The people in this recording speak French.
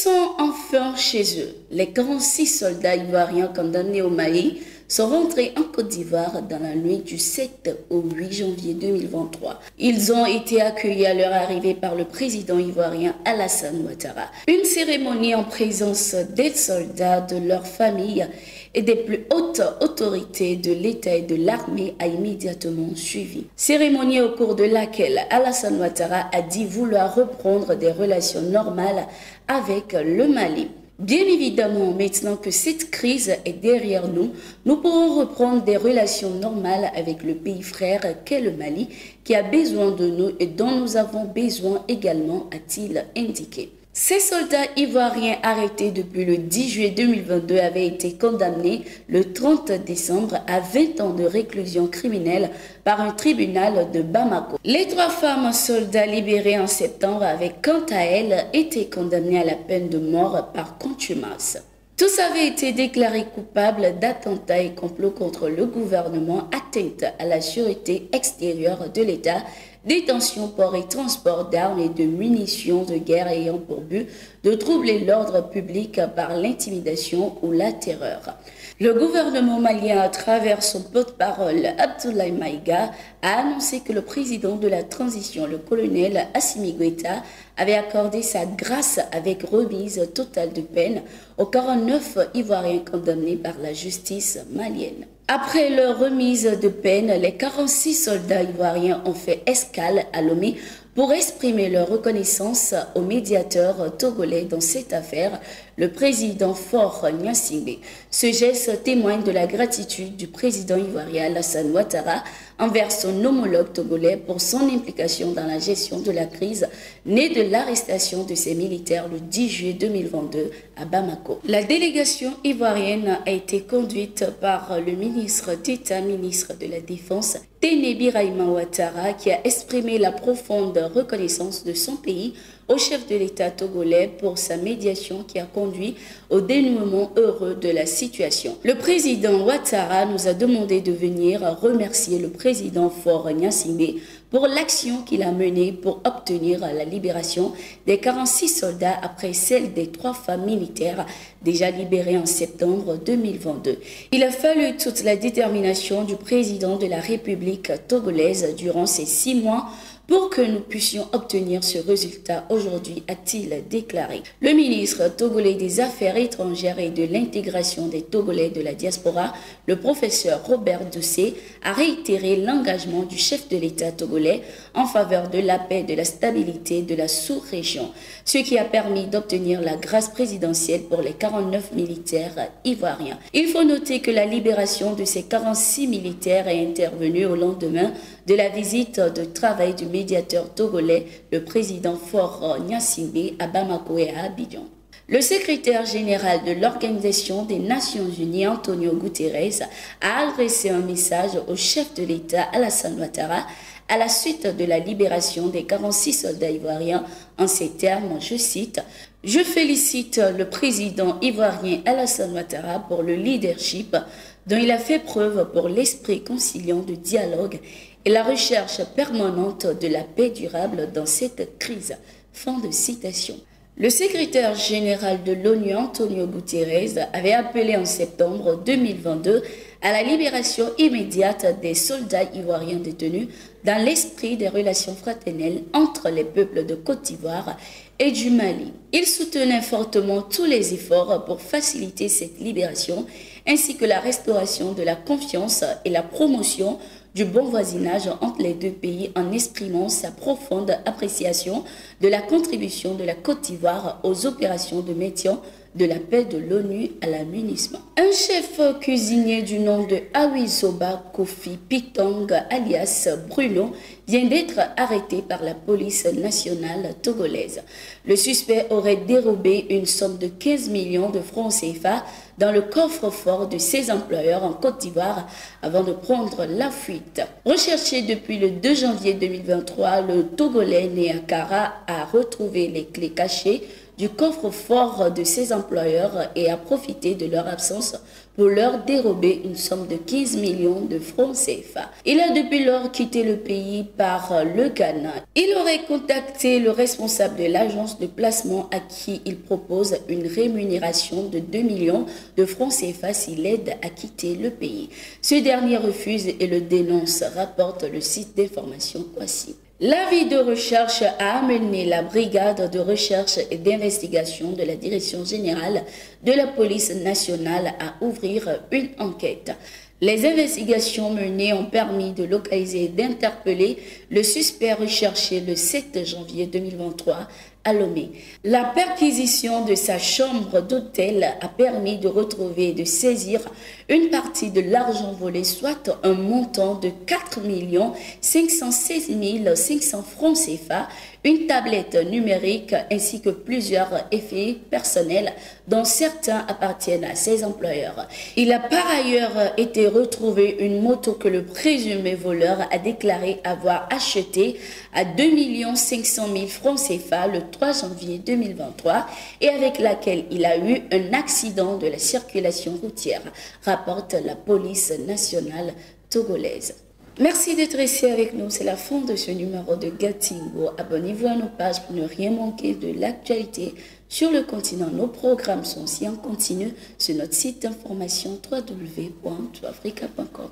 sont enfin chez eux. Les 46 soldats ivoiriens condamnés au Mali sont rentrés en Côte d'Ivoire dans la nuit du 7 au 8 janvier 2023. Ils ont été accueillis à leur arrivée par le président ivoirien Alassane Ouattara. Une cérémonie en présence des soldats, de leurs familles et des plus hautes autorités de l'État et de l'armée a immédiatement suivi. Cérémonie au cours de laquelle Alassane Ouattara a dit vouloir reprendre des relations normales avec le Mali. Bien évidemment, maintenant que cette crise est derrière nous, nous pourrons reprendre des relations normales avec le pays frère qu'est le Mali, qui a besoin de nous et dont nous avons besoin également, a-t-il indiqué. Ces soldats ivoiriens arrêtés depuis le 10 juillet 2022 avaient été condamnés le 30 décembre à 20 ans de réclusion criminelle par un tribunal de Bamako. Les 3 femmes soldats libérées en septembre avaient quant à elles été condamnées à la peine de mort par contumace. Tous avaient été déclarés coupables d'attentats et complots contre le gouvernement, atteinte à la sûreté extérieure de l'État, détention, port et transport d'armes et de munitions de guerre ayant pour but de troubler l'ordre public par l'intimidation ou la terreur. Le gouvernement malien, à travers son porte-parole Abdoulaye Maïga, a annoncé que le président de la transition, le colonel Assimi Goïta, avait accordé sa grâce avec remise totale de peine aux 49 Ivoiriens condamnés par la justice malienne. Après leur remise de peine, les 46 soldats ivoiriens ont fait escale à Lomé pour exprimer leur reconnaissance au médiateur togolais dans cette affaire, le président Faure Gnassingbé. Ce geste témoigne de la gratitude du président ivoirien Alassane Ouattara envers son homologue togolais pour son implication dans la gestion de la crise née de l'arrestation de ces militaires le 10 juillet 2022 à Bamako. La délégation ivoirienne a été conduite par le ministre d'État, ministre de la Défense, Téné Birahima Ouattara, qui a exprimé la profonde reconnaissance de son pays au chef de l'État togolais pour sa médiation qui a conduit au dénouement heureux de la situation. Le président Ouattara nous a demandé de venir remercier le président Faure Gnassingbé pour l'action qu'il a menée pour obtenir la libération des 46 soldats après celle des 3 femmes militaires déjà libérées en septembre 2022. Il a fallu toute la détermination du président de la République togolaise durant ces 6 mois pour que nous puissions obtenir ce résultat aujourd'hui, a-t-il déclaré. Le ministre togolais des Affaires étrangères et de l'intégration des Togolais de la diaspora, le professeur Robert Doucet, a réitéré l'engagement du chef de l'État togolais en faveur de la paix, de la stabilité de la sous-région, ce qui a permis d'obtenir la grâce présidentielle pour les 49 militaires ivoiriens. Il faut noter que la libération de ces 46 militaires est intervenue au lendemain de la visite de travail du médiateur togolais, le président Faure Gnassingbé, à Bamako et à Abidjan. Le secrétaire général de l'Organisation des Nations Unies, Antonio Guterres, a adressé un message au chef de l'État, Alassane Ouattara, à la suite de la libération des 46 soldats ivoiriens en ces termes, je cite, « Je félicite le président ivoirien Alassane Ouattara pour le leadership dont il a fait preuve pour l'esprit conciliant de dialogue et la recherche permanente de la paix durable dans cette crise. » Fin de citation. Le secrétaire général de l'ONU, Antonio Guterres, avait appelé en septembre 2022 à la libération immédiate des soldats ivoiriens détenus dans l'esprit des relations fraternelles entre les peuples de Côte d'Ivoire et du Mali. Il soutenait fortement tous les efforts pour faciliter cette libération ainsi que la restauration de la confiance et la promotion du bon voisinage entre les 2 pays en exprimant sa profonde appréciation de la contribution de la Côte d'Ivoire aux opérations de maintien de la paix de l'ONU à la MINUSMA. Un chef cuisinier du nom de Awisoba Kofi Pitong, alias Bruno, vient d'être arrêté par la police nationale togolaise. Le suspect aurait dérobé une somme de 15 millions de francs CFA dans le coffre-fort de ses employeurs en Côte d'Ivoire avant de prendre la fuite. Recherché depuis le 2 janvier 2023, le Togolais né à Kara a retrouvé les clés cachées du coffre-fort de ses employeurs et a profité de leur absence pour leur dérober une somme de 15 millions de francs CFA. Il a depuis lors quitté le pays par le Ghana. Il aurait contacté le responsable de l'agence de placement à qui il propose une rémunération de 2 millions de francs CFA s'il aide à quitter le pays. Ce dernier refuse et le dénonce, rapporte le site d'information Kwasi. L'avis de recherche a amené la brigade de recherche et d'investigation de la Direction générale de la police nationale à ouvrir une enquête. Les investigations menées ont permis de localiser et d'interpeller le suspect recherché le 7 janvier 2023 à Lomé. La perquisition de sa chambre d'hôtel a permis de retrouver et de saisir une partie de l'argent volé, soit un montant de 4 516 500 francs CFA, une tablette numérique ainsi que plusieurs effets personnels dont certains appartiennent à ses employeurs. Il a par ailleurs été retrouvé une moto que le présumé voleur a déclaré avoir achetée à 2 500 000 francs CFA le 3 janvier 2023 et avec laquelle il a eu un accident de la circulation routière, rapporte la police nationale togolaise. Merci d'être ici avec nous. C'est la fin de ce numéro de Gatingo. Abonnez-vous à nos pages pour ne rien manquer de l'actualité sur le continent. Nos programmes sont aussi en continu sur notre site d'information www.touafrica.com.